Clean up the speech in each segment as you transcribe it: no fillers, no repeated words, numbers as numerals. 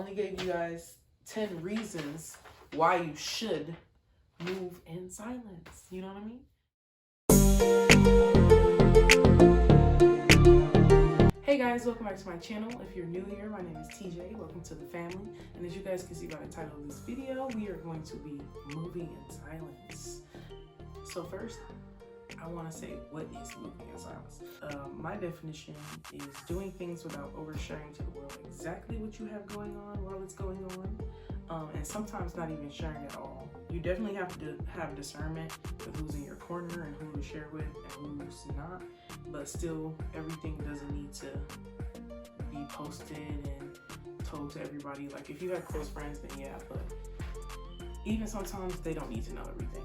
I only gave you guys 10 reasons why you should move in silence. You know what I mean? Hey guys, welcome back to my channel. If you're new here, my name is TJ. Welcome to the family. And as you guys can see by the title of this video, we are going to be moving in silence. So first, I want to say, what is moving in silence? My definition is doing things without oversharing to the world exactly what you have going on while it's going on, and sometimes not even sharing at all. You definitely have to have discernment with who's in your corner and who to share with and who's not, but still, everything doesn't need to be posted and told to everybody. Like, if you have close friends, then yeah, but even sometimes they don't need to know everything.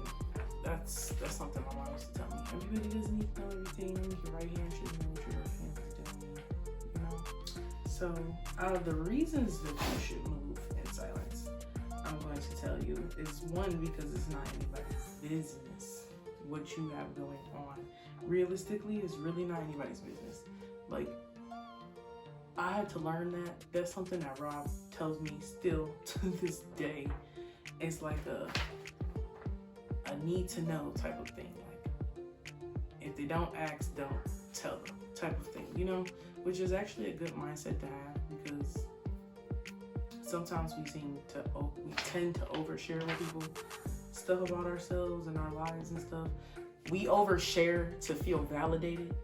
That's something my mom used to tell me. Everybody doesn't need to know everything. Your right hand should know what your left hand is doing, you know? So, out of the reasons that you should move in silence, I'm going to tell you is one, because it's not anybody's business what you have going on. Realistically, it's really not anybody's business. Like, I had to learn that. That's something that Rob tells me still to this day. It's like a need to know type of thing. Like, if they don't ask, don't tell them type of thing, you know, which is actually a good mindset to have, because sometimes we tend to overshare with people stuff about ourselves and our lives and stuff. We overshare to feel validated,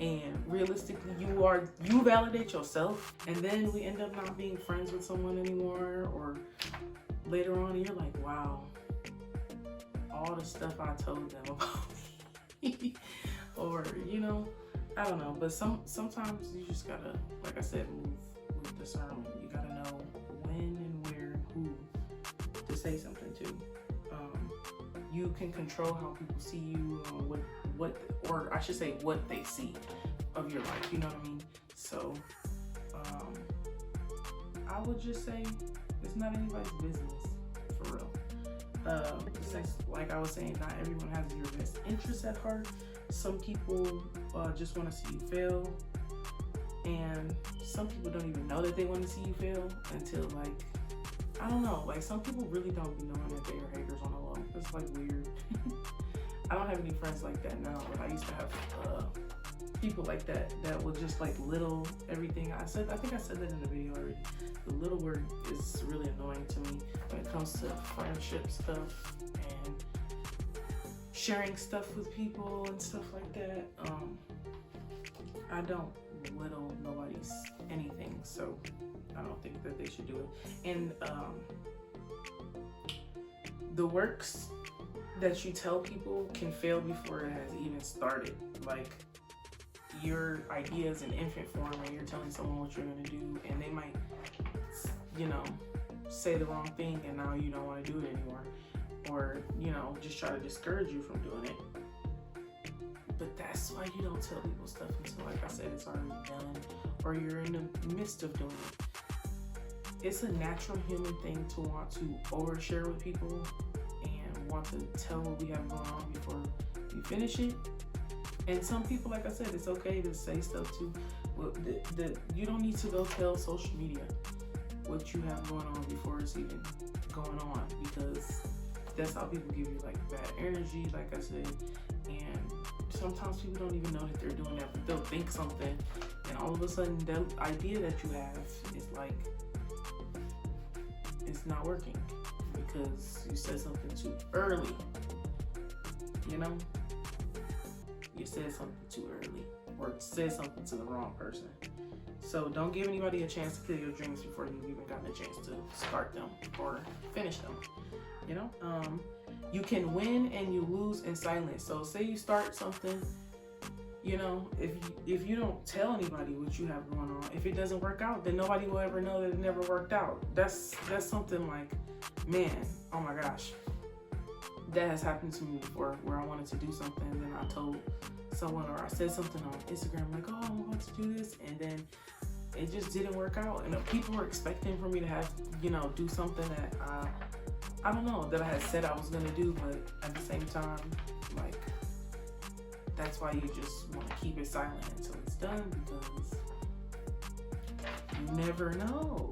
and realistically you validate yourself, and then we end up not being friends with someone anymore, or later on you're like, wow, all the stuff I told them about me. Or, you know, I don't know, but sometimes you just gotta, like I said, move with discernment. You gotta know when and where and who to say something to. You can control how people see you, or I should say what they see of your life, you know what I mean? So I would just say it's not anybody's business, for real. Like I was saying, not everyone has your best interests at heart. Some people just want to see you fail, and some people don't even know that they want to see you fail until, like, I don't know, like, some people really don't be knowing that they are haters on the low. It's like weird. I don't have any friends like that now, but I used to have people like that will just like little everything. I think I said that in the video already. The little word is really annoying to me when it comes to friendship stuff and sharing stuff with people and stuff like that. I don't little nobody's anything, so I don't think that they should do it. And the works that you tell people can fail before it has even started. Like, your idea is in infant form and you're telling someone what you're going to do, and they might, you know, say the wrong thing, and now you don't want to do it anymore, or, you know, just try to discourage you from doing it. But that's why you don't tell people stuff until, like I said, it's already done, or you're in the midst of doing it. It's a natural human thing to want to overshare with people and want to tell what we have going on before we finish it. And some people, like I said, it's okay to say stuff too. You don't need to go tell social media what you have going on before it's even going on, because that's how people give you like bad energy, like I said. And sometimes people don't even know that they're doing that, but they'll think something, and all of a sudden the idea that you have is like, it's not working because you said something too early, you know? You said something too early, or said something to the wrong person. So don't give anybody a chance to kill your dreams before you've even gotten a chance to start them or finish them, you know? You can win and you lose in silence. So say you start something, you know, if you don't tell anybody what you have going on, if it doesn't work out, then nobody will ever know that it never worked out. That's something like, man, oh my gosh. That has happened to me before, where I wanted to do something, and then I told someone, or I said something on Instagram, like, oh, I'm about to do this, and then it just didn't work out. And people were expecting for me to have, you know, do something that I don't know, that I had said I was gonna do, but at the same time, like, that's why you just want to keep it silent until it's done, because you never know.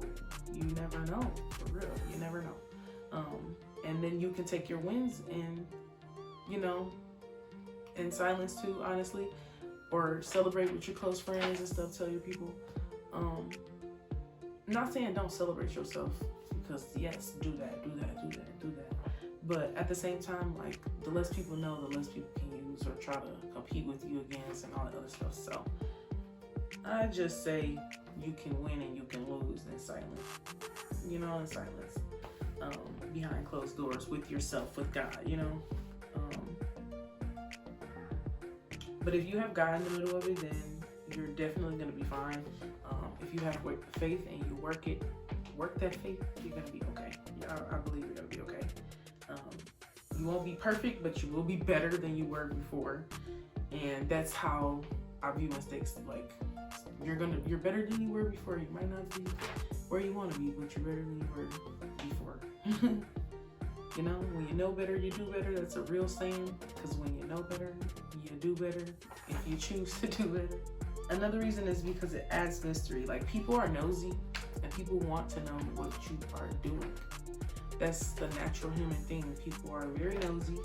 You never know, for real. You never know. And then you can take your wins and, you know, in silence too, honestly, or celebrate with your close friends and stuff. Tell your people. Not saying don't celebrate yourself, because yes, do that. But at the same time, like, the less people know, the less people can use or try to compete with you against and all that other stuff. So I just say you can win and you can lose in silence. You know, in silence. Behind closed doors with yourself, with God, you know. But if you have God in the middle of it, then you're definitely going to be fine. If you have faith and you work that faith, you're going to be okay. I believe you're going to be okay. You won't be perfect, but you will be better than you were before. And that's how I view mistakes. Like, you're better than you were before. You might not be where you want to be, but you're better than you were before. You know, when you know better, you do better. That's a real saying, because when you know better, you do better if you choose to do better. Another reason is because it adds mystery. Like, people are nosy and people want to know what you are doing. That's the natural human thing. People are very nosy,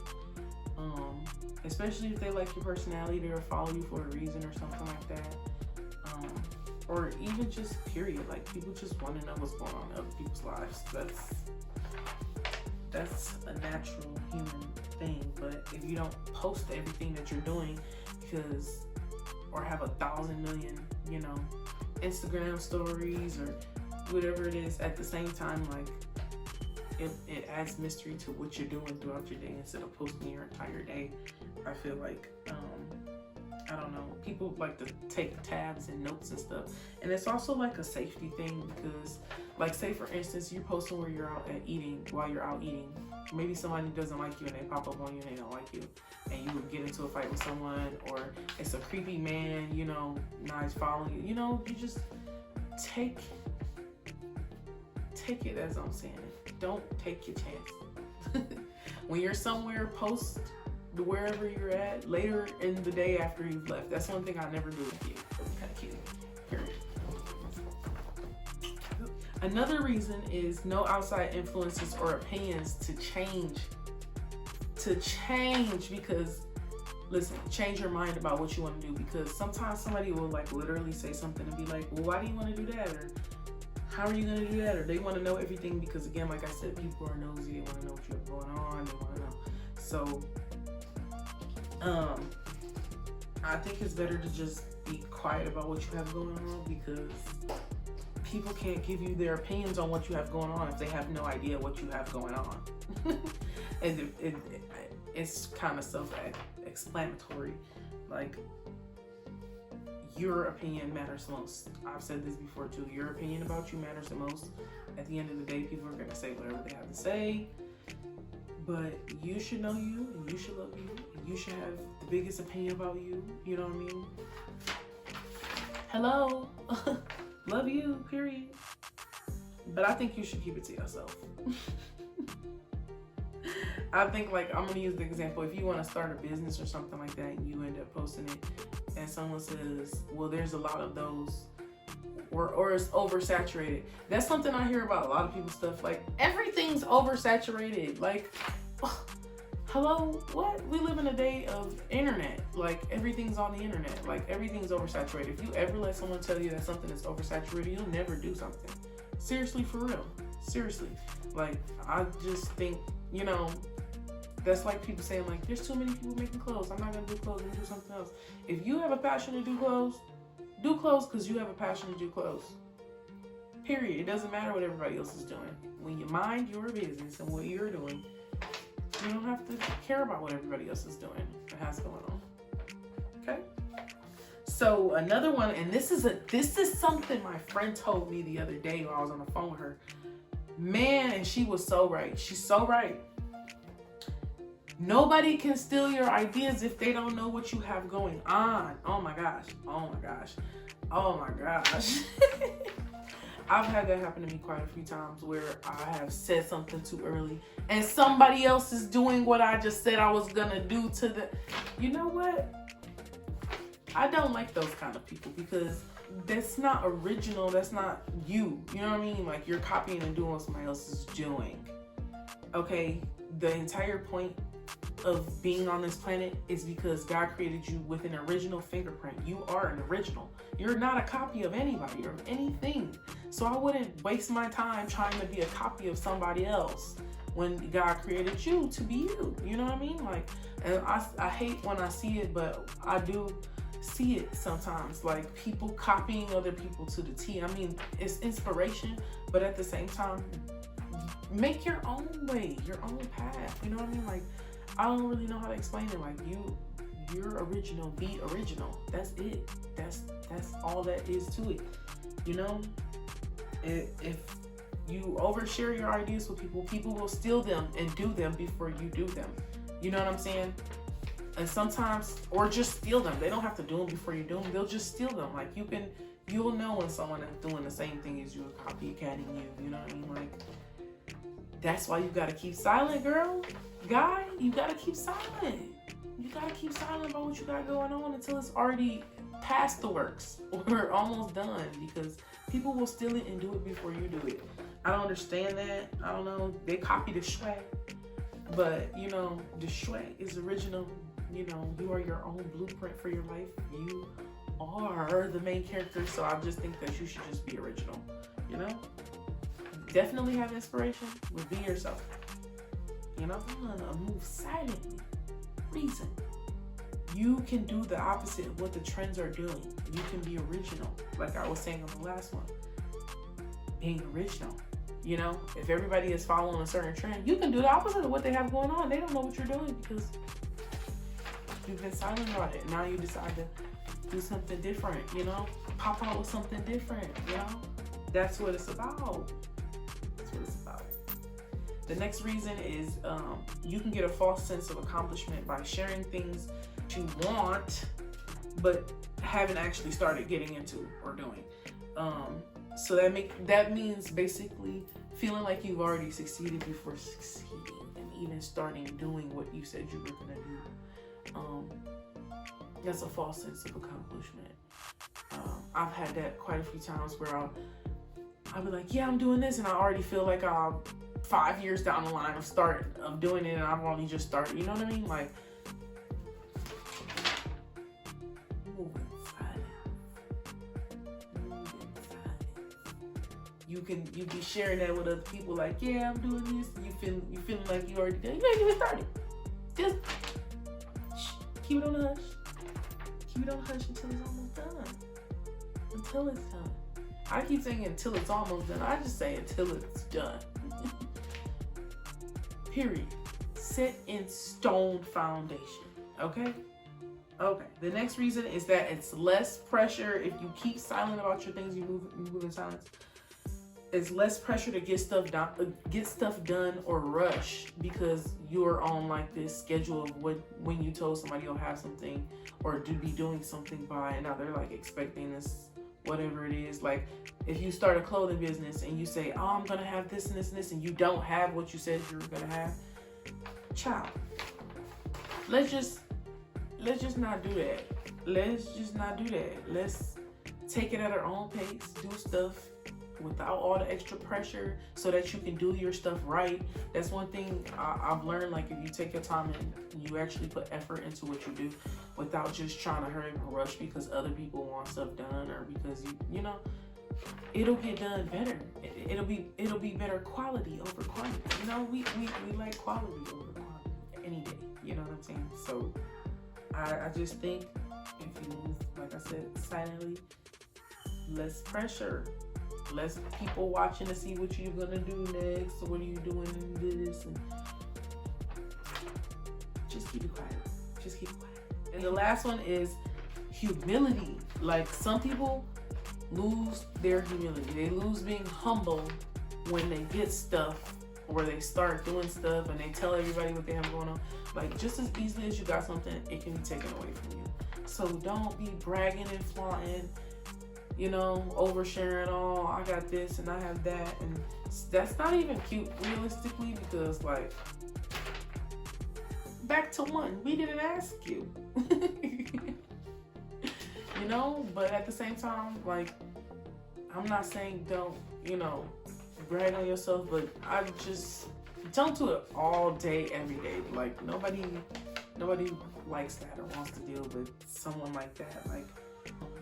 especially if they like your personality or follow you for a reason or something like that. Or even just period. Like, people just want to know what's going on in other people's lives. That's a natural human thing. But if you don't post everything that you're doing, or have 1,000 million, you know, Instagram stories or whatever it is at the same time, like, it adds mystery to what you're doing throughout your day instead of posting your entire day. I feel like, I don't know, people like to take tabs and notes and stuff. And it's also like a safety thing, because, like, say for instance, you're posting where you're out while you're out eating. Maybe somebody doesn't like you and they pop up on you and they don't like you. And you would get into a fight with someone, or it's a creepy man, you know, now he's following you. You know, you just take it as I'm saying it. Don't take your chance. When you're somewhere, post wherever you're at later in the day after you've left. That's one thing I never do with you. I'm kind of kidding. Period. Another reason is no outside influences or opinions to change. Because, listen, change your mind about what you want to do. Because sometimes somebody will, like, literally say something and be like, well, why do you want to do that? Or how are you going to do that? Or they want to know everything because, again, like I said, people are nosy. They want to know what you have going on. They want to know. So, I think it's better to just be quiet about what you have going on, because people can't give you their opinions on what you have going on if they have no idea what you have going on. And it's kind of self-explanatory. Like, your opinion matters most. I've said this before too. Your opinion about you matters the most. At the end of the day, people are going to say whatever they have to say. But you should know you, and you should love you, and you should have the biggest opinion about you. You know what I mean? Hello. Love you, period. But I think you should keep it to yourself. I think, like, I'm going to use the example. If you want to start a business or something like that and you end up posting it and someone says, well, there's a lot of those, or it's oversaturated. That's something I hear about a lot of people's stuff. Like, everything's oversaturated. Like, hello, what? We live in a day of internet. Like, everything's on the internet. Like, everything's oversaturated. If you ever let someone tell you that something is oversaturated, you'll never do something. Seriously, for real. Seriously. Like, I just think, you know, that's like people saying, like, there's too many people making clothes. I'm not going to do clothes. I'm going to do something else. If you have a passion to do clothes because you have a passion to do clothes. Period. It doesn't matter what everybody else is doing. When you mind your business and what you're doing, you don't have to care about what everybody else is doing and has going on. Okay? So another one, and this is something my friend told me the other day while I was on the phone with her. Man, and she was so right. She's so right. Nobody can steal your ideas if they don't know what you have going on. Oh my gosh. Oh my gosh. Oh my gosh. I've had that happen to me quite a few times where I have said something too early and somebody else is doing what I just said I was gonna do to the, you know what? I don't like those kind of people, because that's not original. That's not you. You know what I mean? Like, you're copying and doing what somebody else is doing. Okay? The entire point of being on this planet is because God created you with an original fingerprint. You are an original. You're not a copy of anybody or anything. So I wouldn't waste my time trying to be a copy of somebody else when God created you to be you. You know what I mean? Like, and I hate when I see it, but I do see it sometimes. Like, people copying other people to the T. I mean, it's inspiration, but at the same time, make your own way, your own path. You know what I mean? Like, I don't really know how to explain it. Like, you're original, be original. That's it. That's all that is to it. You know, if you overshare your ideas with people, people will steal them and do them before you do them. You know what I'm saying? And sometimes, or just steal them. They don't have to do them before you do them. They'll just steal them. Like, you'll know when someone is doing the same thing as you, or copycatting you. You know what I mean? Like, that's why you gotta keep silent, girl. Guy, you gotta keep silent. You gotta keep silent about what you got going on until it's already past the works or almost done, because people will steal it and do it before you do it. I don't understand that. I don't know. They copy the swag, but you know, the swag is original. You know, you are your own blueprint for your life. You are the main character, so I just think that you should just be original. You know, definitely have inspiration, but be yourself. You know, move silently. Reason. You can do the opposite of what the trends are doing. You can be original, like I was saying on the last one. Being original. You know, if everybody is following a certain trend, you can do the opposite of what they have going on. They don't know what you're doing because you've been silent about it. Now you decide to do something different, you know? Pop out with something different, you know? That's what it's about. That's what it's about. The next reason is you can get a false sense of accomplishment by sharing things that you want, but haven't actually started getting into or doing. So that means basically feeling like you've already succeeded before succeeding and even starting doing what you said you were gonna do. That's a false sense of accomplishment. I've had that quite a few times where I'll be like, yeah, I'm doing this, and I already feel like I'm 5 years down the line of doing it, and I've only just started. You know what I mean? Like, moving silence. You be sharing that with other people. Like, yeah, I'm doing this. You feeling like you already done. You ain't even started. Just keep it on the hush. Keep it on the hush until it's almost done. Until it's done. I keep saying until it's almost done. I just say until it's done. Period. Set in stone foundation. Okay? Okay. The next reason is that it's less pressure. If you keep silent about your things, you move in silence. It's less pressure to get stuff done or rush, because you're on like this schedule of when you told somebody you'll have something or to be doing something by, and now they're like expecting this, whatever it is. Like, if you start a clothing business and you say, oh, I'm gonna have this and this and this, and you don't have what you said you were gonna have, child, let's just not do that. Let's just not do that. Let's take it at our own pace, do stuff without all the extra pressure so that you can do your stuff right. That's one thing I've learned. Like, if you take your time and you actually put effort into what you do without just trying to hurry and rush because other people want stuff done, or because you know, it'll get done better. It'll be better quality over quantity. You know, we like quality over quantity any day. You know what I'm saying? So I just think if you move, like I said, silently, less pressure. Less people watching to see what you're gonna do next, or what are you doing in this, and just keep it quiet. Just keep it quiet. And the last one is humility. Like, some people lose their humility. They lose being humble when they get stuff, or they start doing stuff and they tell everybody what they have going on. Like, just as easily as you got something, it can be taken away from you. So don't be bragging and flaunting, you know, oversharing, oh, I got this and I have that. And that's not even cute, realistically, because, like, back to one, we didn't ask you. you know? But at the same time, like, I'm not saying don't, you know, brag on yourself, but I just don't do it all day, every day. Like, nobody likes that or wants to deal with someone like that.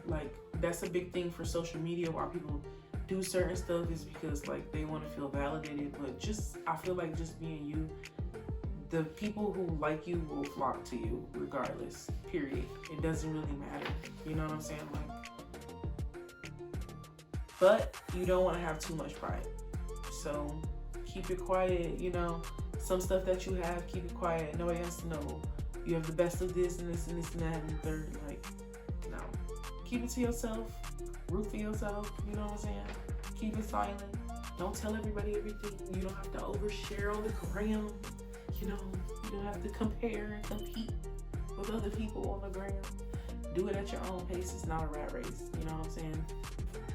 Like that's a big thing for social media, why people do certain stuff is because like they want to feel validated. But just, I feel like just being you, the people who like you will flock to you regardless, period. It doesn't really matter, you know what I'm saying? Like, but you don't want to have too much pride, so keep it quiet. You know, some stuff that you have, keep it quiet. Nobody has to know. You have the best of this and this and this and that and the third. Like, no, keep it to yourself. Root for yourself. You know what I'm saying? Keep it silent. Don't tell everybody everything. You don't have to overshare on the gram. You know, you don't have to compare and compete with other people on the gram. Do it at your own pace. It's not a rat race. You know what I'm saying?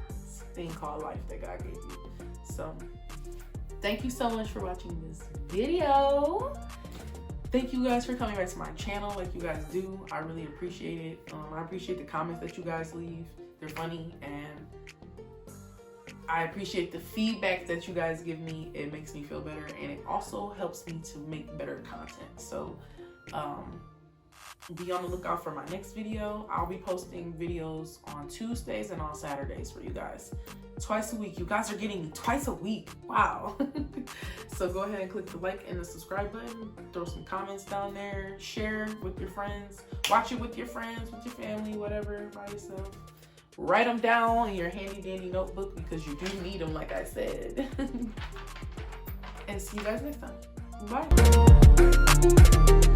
It's a thing called life that God gave you. So, thank you so much for watching this video. Thank you guys for coming back to my channel like you guys do. I really appreciate it. I appreciate the comments that you guys leave. They're funny, and I appreciate the feedback that you guys give me. It makes me feel better, and it also helps me to make better content. So be on the lookout for my next video. I'll be posting videos on Tuesdays and on Saturdays for you guys. Twice a week. You guys are getting me twice a week. Wow. So go ahead and click the like and the subscribe button. Throw some comments down there. Share with your friends. Watch it with your friends, with your family, whatever, by yourself. Write them down in your handy dandy notebook because you do need them, like I said. And see you guys next time. Bye.